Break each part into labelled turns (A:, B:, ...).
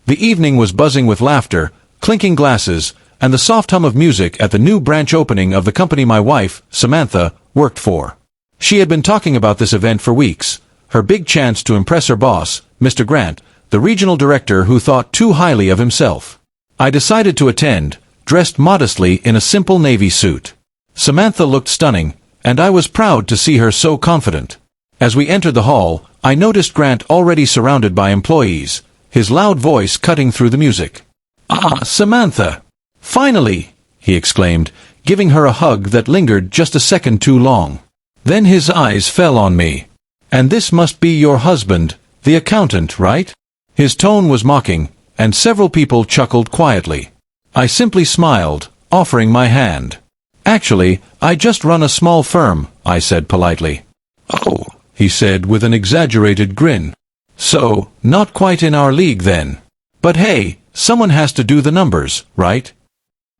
A: The evening was buzzing with laughter, clinking glasses, and the soft hum of music at the new branch opening of the company my wife, Samantha, worked for. She had been talking about this event for weeks, her big chance to impress her boss, Mr. Grant, the regional director who thought too highly of himself. I decided to attend, dressed modestly in a simple navy suit. Samantha looked stunning, and I was proud to see her so confident. As we entered the hall, I noticed Grant already surrounded by employees, his loud voice cutting through the music. "Ah, Samantha! Finally!" he exclaimed, giving her a hug that lingered just a second too long. Then his eyes fell on me. "And this must be your husband, the accountant, right?" His tone was mocking, and several people chuckled quietly. I simply smiled, offering my hand. "Actually, I just run a small firm," I said politely. "Oh," he said with an exaggerated grin. "So, not quite in our league then. But hey, someone has to do the numbers, right?"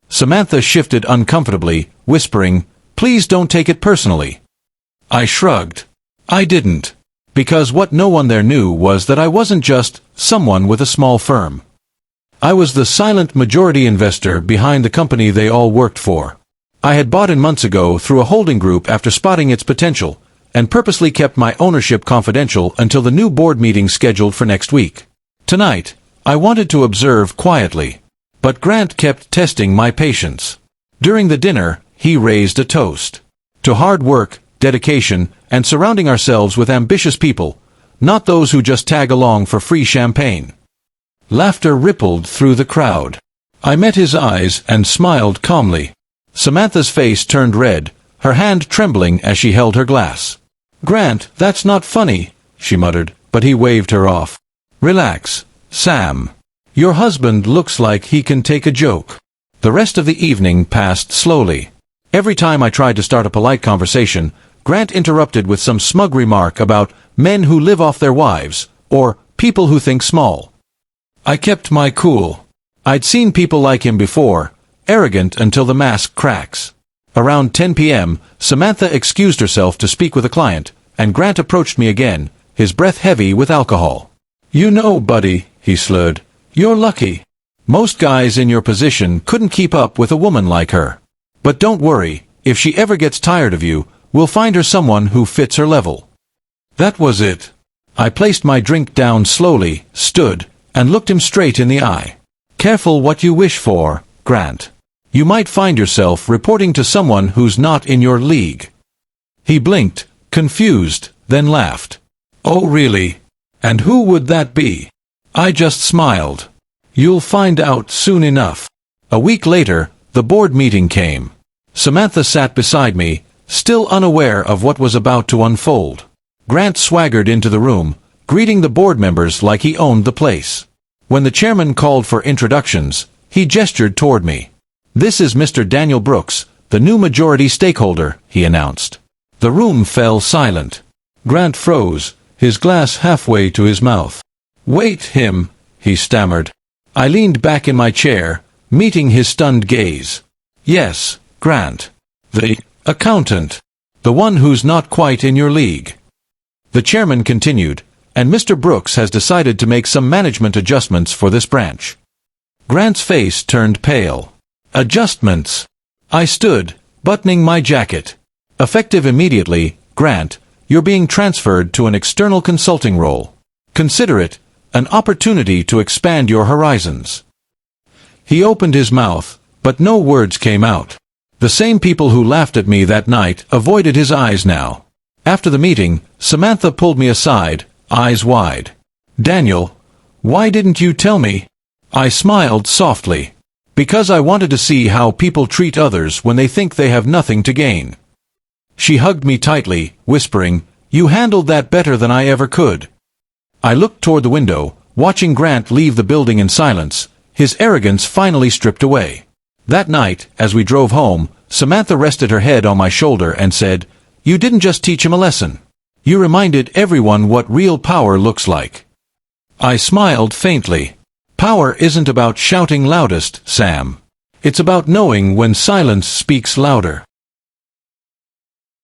A: Samantha shifted uncomfortably, whispering, "Please don't take it personally." I shrugged. I didn't. Because what no one there knew was that I wasn't just someone with a small firm. I was the silent majority investor behind the company they all worked for. I had bought in months ago through a holding group after spotting its potential, and purposely kept my ownership confidential until the new board meeting scheduled for next week. Tonight, I wanted to observe quietly. But Grant kept testing my patience. During the dinner, he raised a toast. To hard work, dedication, and surrounding ourselves with ambitious people, not those who just tag along for free champagne. Laughter rippled through the crowd. I met his eyes and smiled calmly. Samantha's face turned red, her hand trembling as she held her glass. "Grant, that's not funny," she muttered, but he waved her off. "Relax, Sam. Your husband looks like he can take a joke." The rest of the evening passed slowly. Every time I tried to start a polite conversation, Grant interrupted with some smug remark about men who live off their wives, or people who think small. I kept my cool. I'd seen people like him before, arrogant until the mask cracks. Around 10 p.m., Samantha excused herself to speak with a client, and Grant approached me again, his breath heavy with alcohol. "You know, buddy," he slurred, "you're lucky. Most guys in your position couldn't keep up with a woman like her. But don't worry, if she ever gets tired of you, we'll find her someone who fits her level." That was it. I placed my drink down slowly, stood, and looked him straight in the eye. "Careful what you wish for, Grant. You might find yourself reporting to someone who's not in your league." He blinked, confused, then laughed. "Oh really? And who would that be?" I just smiled. "You'll find out soon enough." A week later, the board meeting came. Samantha sat beside me, still unaware of what was about to unfold. Grant swaggered into the room, greeting the board members like he owned the place. When the chairman called for introductions, he gestured toward me. "This is Mr. Daniel Brooks, the new majority stakeholder," he announced. The room fell silent. Grant froze, his glass halfway to his mouth. "Wait, him," he stammered. I leaned back in my chair, meeting his stunned gaze. "Yes, Grant. The accountant. The one who's not quite in your league." The chairman continued, "And Mr. Brooks has decided to make some management adjustments for this branch." Grant's face turned pale. "Adjustments?" I stood, buttoning my jacket. "Effective immediately, Grant, you're being transferred to an external consulting role. Consider it an opportunity to expand your horizons." He opened his mouth, but no words came out. The same people who laughed at me that night avoided his eyes now. After the meeting, Samantha pulled me aside, eyes wide. "Daniel, why didn't you tell me?" I smiled softly. "Because I wanted to see how people treat others when they think they have nothing to gain." She hugged me tightly, whispering, "You handled that better than I ever could." I looked toward the window, watching Grant leave the building in silence, his arrogance finally stripped away. That night, as we drove home, Samantha rested her head on my shoulder and said, "You didn't just teach him a lesson. You reminded everyone what real power looks like." I smiled faintly. "Power isn't about shouting loudest, Sam. It's about knowing when silence speaks louder."